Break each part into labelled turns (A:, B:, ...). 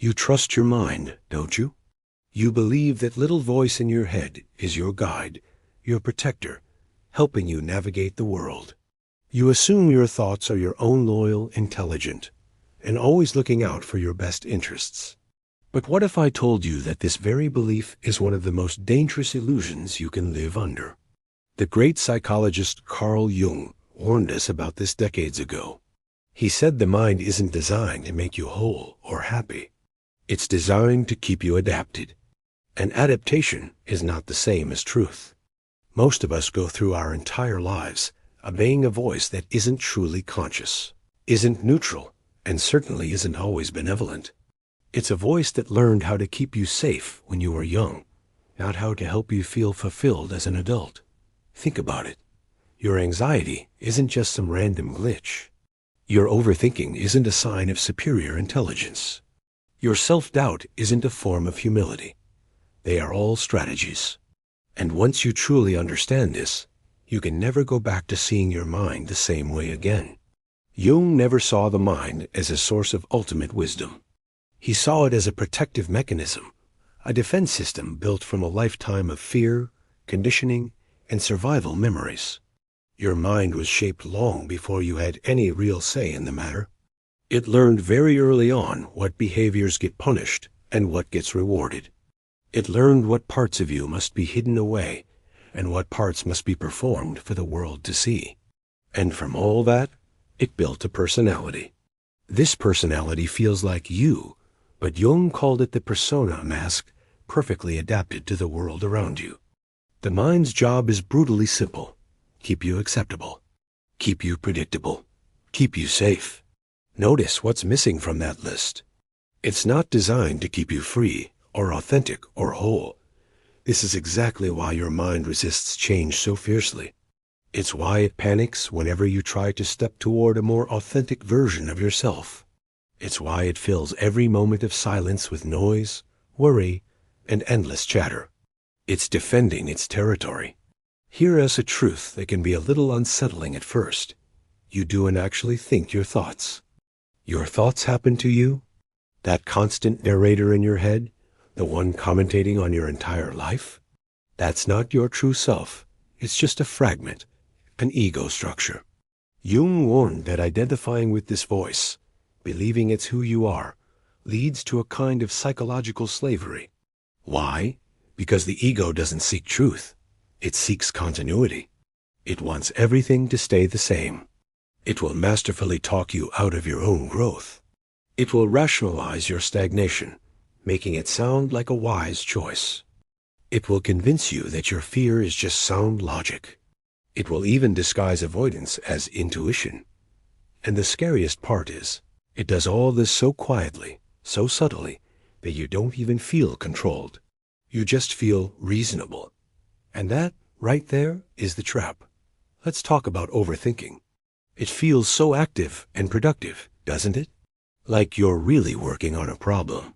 A: You trust your mind, don't you? You believe that little voice in your head is your guide, your protector, helping you navigate the world. You assume your thoughts are your own loyal, intelligent, and always looking out for your best interests. But what if I told you that this very belief is one of the most dangerous illusions you can live under? The great psychologist Carl Jung warned us about this decades ago. He said the mind isn't designed to make you whole or happy. It's designed to keep you adapted. And adaptation is not the same as truth. Most of us go through our entire lives obeying a voice that isn't truly conscious, isn't neutral, and certainly isn't always benevolent. It's a voice that learned how to keep you safe when you were young, not how to help you feel fulfilled as an adult. Think about it. Your anxiety isn't just some random glitch. Your overthinking isn't a sign of superior intelligence. Your self-doubt isn't a form of humility. They are all strategies. And once you truly understand this, you can never go back to seeing your mind the same way again. Jung never saw the mind as a source of ultimate wisdom. He saw it as a protective mechanism, a defense system built from a lifetime of fear, conditioning, and survival memories. Your mind was shaped long before you had any real say in the matter. It learned very early on what behaviors get punished and what gets rewarded. It learned what parts of you must be hidden away and what parts must be performed for the world to see. And from all that, it built a personality. This personality feels like you, but Jung called it the persona mask, perfectly adapted to the world around you. The mind's job is brutally simple. Keep you acceptable. Keep you predictable. Keep you safe. Notice what's missing from that list. It's not designed to keep you free or authentic or whole. This is exactly why your mind resists change so fiercely. It's why it panics whenever you try to step toward a more authentic version of yourself. It's why it fills every moment of silence with noise, worry, and endless chatter. It's defending its territory. Hear us a truth that can be a little unsettling at first. You don't actually think your thoughts. Your thoughts happen to you? That constant narrator in your head? The one commentating on your entire life? That's not your true self. It's just a fragment, an ego structure. Jung warned that identifying with this voice, believing it's who you are, leads to a kind of psychological slavery. Why? Because the ego doesn't seek truth. It seeks continuity. It wants everything to stay the same. It will masterfully talk you out of your own growth. It will rationalize your stagnation, making it sound like a wise choice. It will convince you that your fear is just sound logic. It will even disguise avoidance as intuition. And the scariest part is, it does all this so quietly, so subtly, that you don't even feel controlled. You just feel reasonable. And that, right there, is the trap. Let's talk about overthinking. It feels so active and productive, doesn't it? Like you're really working on a problem.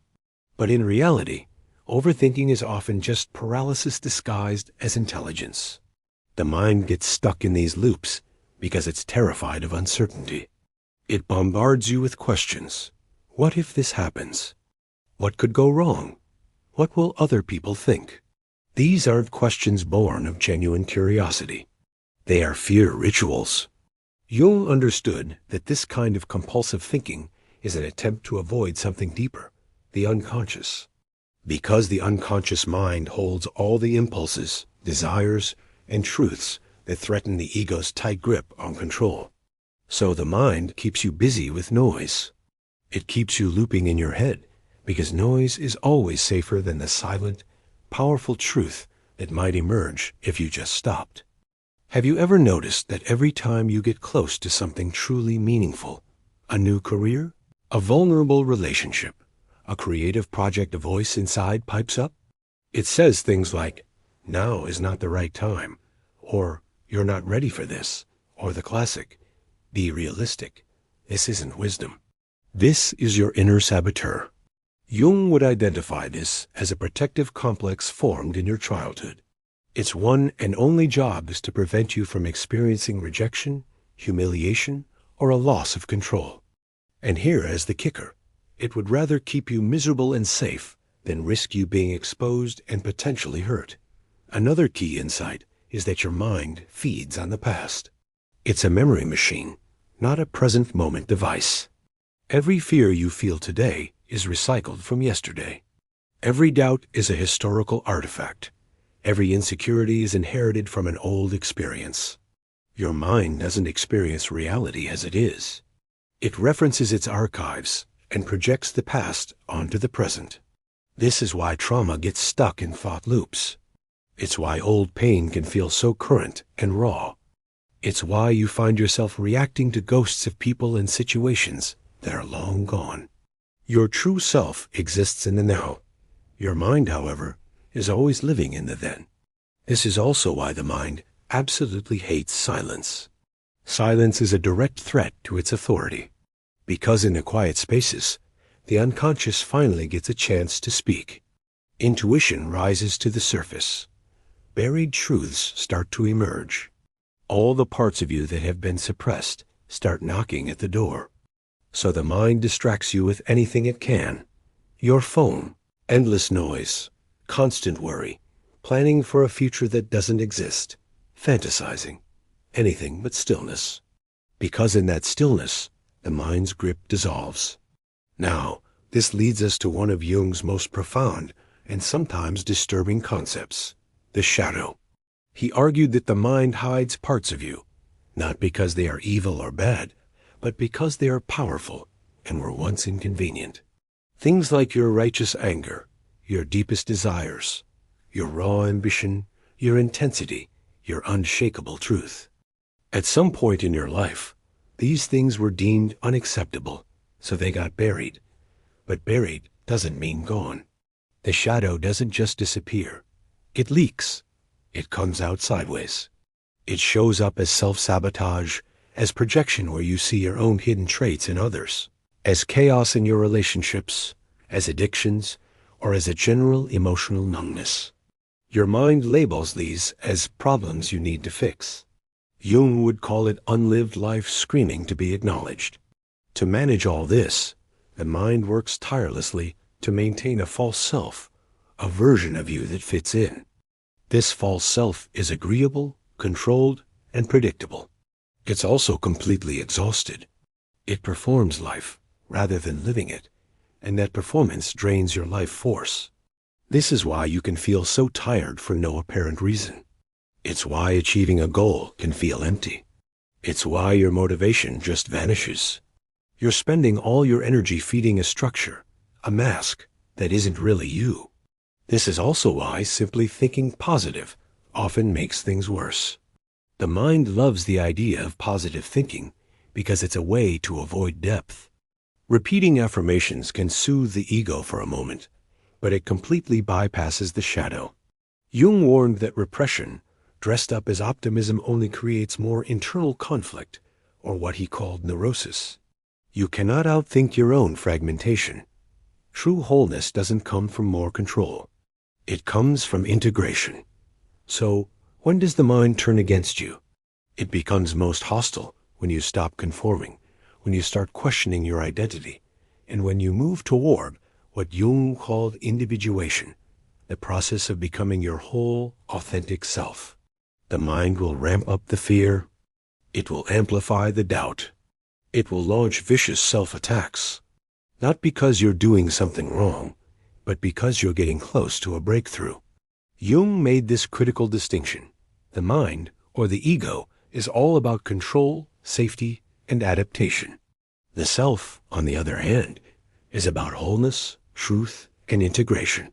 A: But in reality, overthinking is often just paralysis disguised as intelligence. The mind gets stuck in these loops because it's terrified of uncertainty. It bombards you with questions. What if this happens? What could go wrong? What will other people think? These aren't questions born of genuine curiosity. They are fear rituals. Jung understood that this kind of compulsive thinking is an attempt to avoid something deeper, the unconscious. Because the unconscious mind holds all the impulses, desires, and truths that threaten the ego's tight grip on control. So the mind keeps you busy with noise. It keeps you looping in your head, because noise is always safer than the silent, powerful truth that might emerge if you just stopped. Have you ever noticed that every time you get close to something truly meaningful, a new career, a vulnerable relationship, a creative project, a voice inside pipes up? It says things like, now is not the right time, or you're not ready for this, or the classic, be realistic, this isn't wisdom. This is your inner saboteur. Jung would identify this as a protective complex formed in your childhood. Its one and only job is to prevent you from experiencing rejection, humiliation, or a loss of control. And here is the kicker. It would rather keep you miserable and safe than risk you being exposed and potentially hurt. Another key insight is that your mind feeds on the past. It's a memory machine, not a present moment device. Every fear you feel today is recycled from yesterday. Every doubt is a historical artifact. Every insecurity is inherited from an old experience. Your mind doesn't experience reality as it is. It references its archives and projects the past onto the present. This is why trauma gets stuck in thought loops. It's why old pain can feel so current and raw. It's why you find yourself reacting to ghosts of people and situations that are long gone. Your true self exists in the now. Your mind, however, is always living in the then. This is also why the mind absolutely hates silence. Silence is a direct threat to its authority. Because in the quiet spaces, the unconscious finally gets a chance to speak. Intuition rises to the surface. Buried truths start to emerge. All the parts of you that have been suppressed start knocking at the door. So the mind distracts you with anything it can. Your phone, endless noise, constant worry, planning for a future that doesn't exist, fantasizing, anything but stillness. Because in that stillness, the mind's grip dissolves. Now, this leads us to one of Jung's most profound and sometimes disturbing concepts, the shadow. He argued that the mind hides parts of you, not because they are evil or bad, but because they are powerful and were once inconvenient. Things like your righteous anger, your deepest desires, your raw ambition, your intensity, your unshakable truth. At some point in your life, these things were deemed unacceptable, so they got buried. But buried doesn't mean gone. The shadow doesn't just disappear. It leaks. It comes out sideways. It shows up as self-sabotage, as projection where you see your own hidden traits in others, as chaos in your relationships, as addictions, or as a general emotional numbness. Your mind labels these as problems you need to fix. Jung would call it unlived life screaming to be acknowledged. To manage all this, the mind works tirelessly to maintain a false self, a version of you that fits in. This false self is agreeable, controlled, and predictable. It's also completely exhausted. It performs life rather than living it, and that performance drains your life force. This is why you can feel so tired for no apparent reason. It's why achieving a goal can feel empty. It's why your motivation just vanishes. You're spending all your energy feeding a structure, a mask that isn't really you. This is also why simply thinking positive often makes things worse. The mind loves the idea of positive thinking because it's a way to avoid depth. Repeating affirmations can soothe the ego for a moment, but it completely bypasses the shadow. Jung warned that repression, dressed up as optimism, only creates more internal conflict, or what he called neurosis. You cannot outthink your own fragmentation. True wholeness doesn't come from more control. It comes from integration. So, when does the mind turn against you? It becomes most hostile when you stop conforming, when you start questioning your identity, and when you move toward what Jung called individuation, the process of becoming your whole, authentic self. The mind will ramp up the fear. It will amplify the doubt. It will launch vicious self-attacks, not because you're doing something wrong, but because you're getting close to a breakthrough. Jung made this critical distinction. The mind, or the ego, is all about control, safety, and adaptation. The self, on the other hand, is about wholeness, truth, and integration.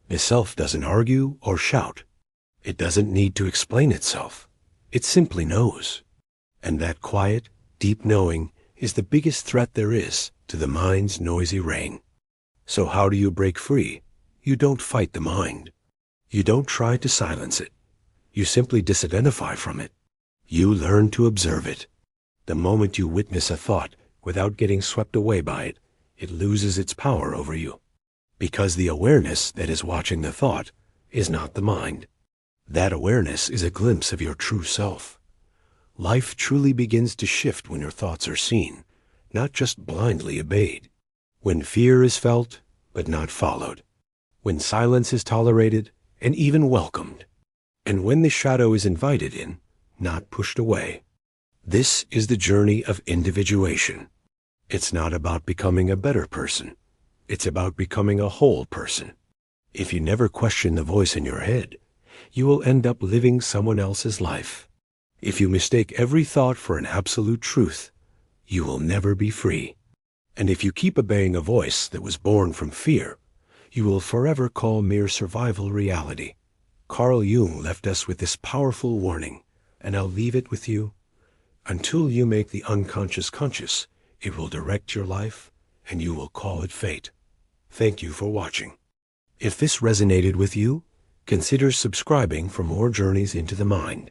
A: The self doesn't argue or shout. It doesn't need to explain itself. It simply knows. And that quiet, deep knowing is the biggest threat there is to the mind's noisy reign. So how do you break free? You don't fight the mind. You don't try to silence it. You simply disidentify from it. You learn to observe it. The moment you witness a thought without getting swept away by it, it loses its power over you. Because the awareness that is watching the thought is not the mind. That awareness is a glimpse of your true self. Life truly begins to shift when your thoughts are seen, not just blindly obeyed. when fear is felt but not followed, when silence is tolerated and even welcomed, and when the shadow is invited in, not pushed away. This is the journey of individuation. It's not about becoming a better person. It's about becoming a whole person. If you never question the voice in your head, you will end up living someone else's life. If you mistake every thought for an absolute truth, you will never be free. And if you keep obeying a voice that was born from fear, you will forever call mere survival reality. Carl Jung left us with this powerful warning, and I'll leave it with you. Until you make the unconscious conscious, it will direct your life, and you will call it fate. Thank you for watching. If this resonated with you, consider subscribing for more journeys into the mind.